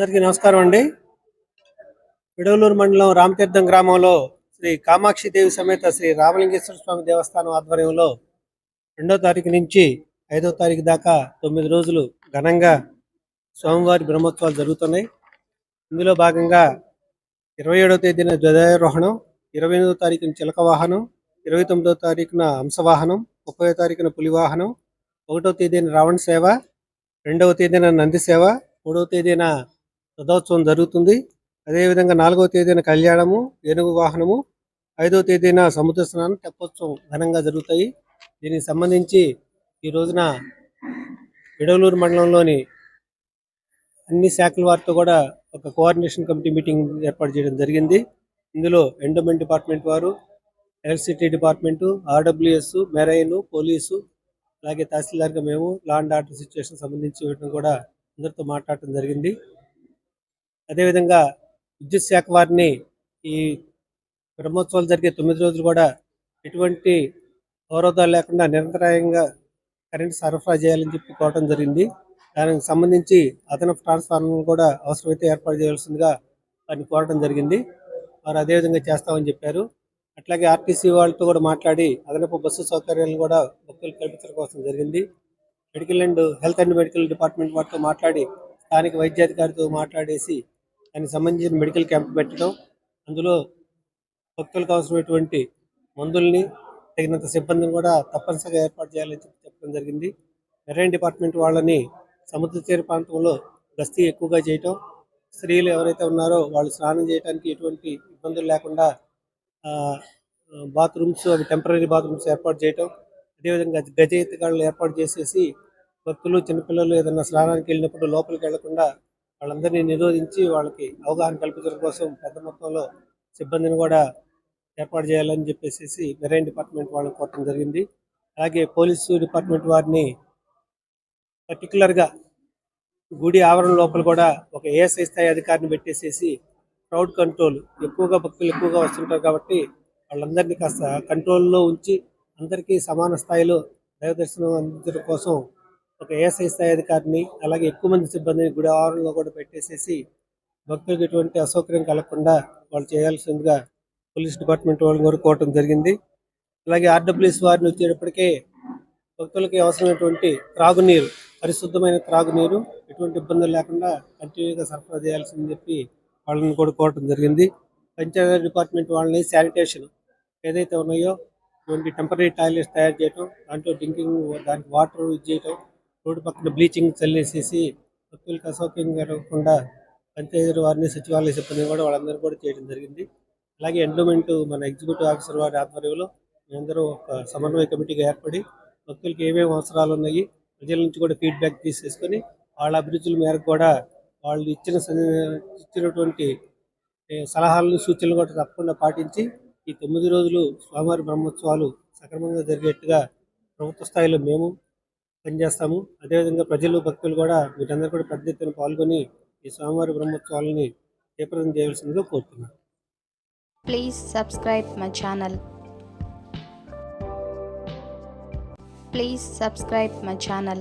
అందరికీ నమస్కారం అండి. విడవలూరు మండలం రామతీర్థం గ్రామంలో శ్రీ కామాక్షి దేవి సమేత శ్రీ రామలింగేశ్వర స్వామి దేవస్థానం ఆధ్వర్యంలో 2వ తారీఖు నుంచి 5వ తారీఖు దాకా 9 రోజులు ఘనంగా స్వామివారి బ్రహ్మోత్సవాలు జరుగుతున్నాయి. ఇందులో భాగంగా 27వ తేదీన ధ్వజారోహణం, 28వ తారీఖున చిలక వాహనం, 29వ తారీఖున హంసవాహనం, 30వ తారీఖున పులివాహనం, 1వ తేదీన రావణ సేవ, 2వ తేదీన నంది సేవ, 3వ తేదీన రథోత్సవం జరుగుతుంది. అదేవిధంగా 4వ తేదీన కళ్యాణము, ఏనుగు వాహనము, 5వ తేదీన సముద్ర స్నానం, తెప్పోత్సవం ఘనంగా జరుగుతాయి. దీనికి సంబంధించి ఈ రోజున విడవలూరు మండలంలోని అన్ని శాఖల వారితో కూడా ఒక కోఆర్డినేషన్ కమిటీ మీటింగ్ ఏర్పాటు చేయడం జరిగింది. ఇందులో ఎండోమెంట్ డిపార్ట్మెంట్ వారు, electricity department, RWS, marine, police, అలాగే తహసీల్దార్గా మేము లా అండ్ ఆర్డర్ సిచ్యువేషన్ సంబంధించి వీటిని కూడా అందరితో మాట్లాడటం జరిగింది. అదేవిధంగా విద్యుత్ శాఖ వారిని ఈ బ్రహ్మోత్సవాలు జరిగే 9 రోజులు కూడా ఎటువంటి అవరోధాలు లేకుండా నిరంతరాయంగా కరెంట్ సరఫరా చేయాలని చెప్పి కోరడం జరిగింది. దానికి సంబంధించి అదనపు ట్రాన్స్ఫార్మర్ కూడా అవసరమైతే ఏర్పాటు చేయాల్సిందిగా వారిని కోరడం జరిగింది. వారు అదేవిధంగా చేస్తామని చెప్పారు. అట్లాగే ఆర్టీసీ వాళ్ళతో కూడా మాట్లాడి అదనపు బస్సు సౌకర్యాలను కూడా భక్తులు కల్పించడం కోసం జరిగింది. Medical and health and medical department వారితో మాట్లాడి స్థానిక వైద్యాధికారితో మాట్లాడేసి దానికి సంబంధించిన మెడికల్ క్యాంప్ పెట్టడం, అందులో భక్తులకు అవసరమైనటువంటి మందుల్ని, తగినంత సిబ్బందిని కూడా తప్పనిసరిగా ఏర్పాటు చేయాలని చెప్పడం జరిగింది. మెరైన్ డిపార్ట్మెంట్ వాళ్ళని సముద్ర తీర ప్రాంతంలో గస్తీ ఎక్కువగా చేయటం, స్త్రీలు ఎవరైతే ఉన్నారో వాళ్ళు స్నానం చేయడానికి ఎటువంటి ఇబ్బందులు లేకుండా బాత్రూమ్స్, అవి టెంపరీ బాత్రూమ్స్ ఏర్పాటు చేయటం, అదేవిధంగా గజ ఎత్తుగాళ్ళు ఏర్పాటు చేసేసి భక్తులు, చిన్నపిల్లలు ఏదైనా స్నానానికి వెళ్ళినప్పుడు లోపలికి వెళ్లకుండా వాళ్ళందరినీ నిరోధించి వాళ్ళకి అవగాహన కల్పించడం కోసం పెద్ద మొత్తంలో సిబ్బందిని కూడా ఏర్పాటు చేయాలని చెప్పేసి మెరైన్ డిపార్ట్మెంట్ వాళ్ళని కోరటం జరిగింది. అలాగే పోలీసు డిపార్ట్మెంట్ వారిని పర్టికులర్గా గుడి ఆవరణ లోపల కూడా ఒక ఏఎస్ఐ స్థాయి అధికారిని పెట్టేసేసి క్రౌడ్ కంట్రోల్, ఎక్కువగా భక్తులు ఎక్కువగా వస్తుంటారు కాబట్టి వాళ్ళందరినీ కాస్త కంట్రోల్లో ఉంచి అందరికీ సమాన స్థాయిలో దైవ దర్శనం అందించడం కోసం ఒక ఏఎస్ఐ స్థాయి అధికారిని, అలాగే ఎక్కువ మంది సిబ్బందిని గుడి ఆవరణలో కూడా పెట్టేసేసి భక్తులకు ఎటువంటి అసౌకర్యం కలగకుండా వాళ్ళు చేయాల్సిందిగా పోలీస్ డిపార్ట్మెంట్ వాళ్ళని కూడా కోరటం జరిగింది. అలాగే ఆర్డబ్ల్యూఎస్ వారిని వచ్చేటప్పటికే భక్తులకి అవసరమైనటువంటి త్రాగునీరు, పరిశుద్ధమైన త్రాగునీరు ఎటువంటి ఇబ్బందులు లేకుండా కంటిన్యూగా సరఫరా చేయాల్సిందని చెప్పి వాళ్ళని కూడా కోరటం జరిగింది. పంచాయతీ డిపార్ట్మెంట్ వాళ్ళని శానిటేషన్ ఏదైతే ఉన్నాయో ఇటువంటి టెంపరీ టాయిలెట్స్ తయారు చేయటం, దాంట్లో డ్రింకింగ్ దానికి వాటర్ యూజ్ చేయటం, రోడ్డు పక్కన బ్లీచింగ్ చల్లేసేసి భక్తులకు అసౌకర్యం కలగకుండా పంచాయతీ వారిని, సచివాలయ సిబ్బంది కూడా వాళ్ళందరూ కూడా చేయడం జరిగింది. అలాగే ఎండోమెంట్ మన ఎగ్జిక్యూటివ్ ఆఫీసర్ వారి ఆధ్వర్యంలో మేమందరూ ఒక సమన్వయ కమిటీగా ఏర్పడి భక్తులకి ఏమేమి అవసరాలు ఉన్నాయి, ప్రజల నుంచి కూడా ఫీడ్బ్యాక్ తీసేసుకొని వాళ్ళ అభిరుచుల మేరకు కూడా వాళ్ళు ఇచ్చినటువంటి సలహాలను, సూచనలు కూడా తప్పకుండా పాటించి ఈ 9 రోజులు స్వామివారి బ్రహ్మోత్సవాలు సక్రమంగా జరిగేట్టుగా ప్రభుత్వ స్థాయిలో మేము పనిచేస్తాము. అదేవిధంగా ప్రజలు, భక్తులు కూడా వీటందరూ కూడా పెద్ద ఎత్తున పాల్గొని ఈ స్వామివారి బ్రహ్మోత్సవాలని జయప్రదం చేయవలసిందిగా కోరుతున్నాను. Please subscribe my channel. Please subscribe my channel.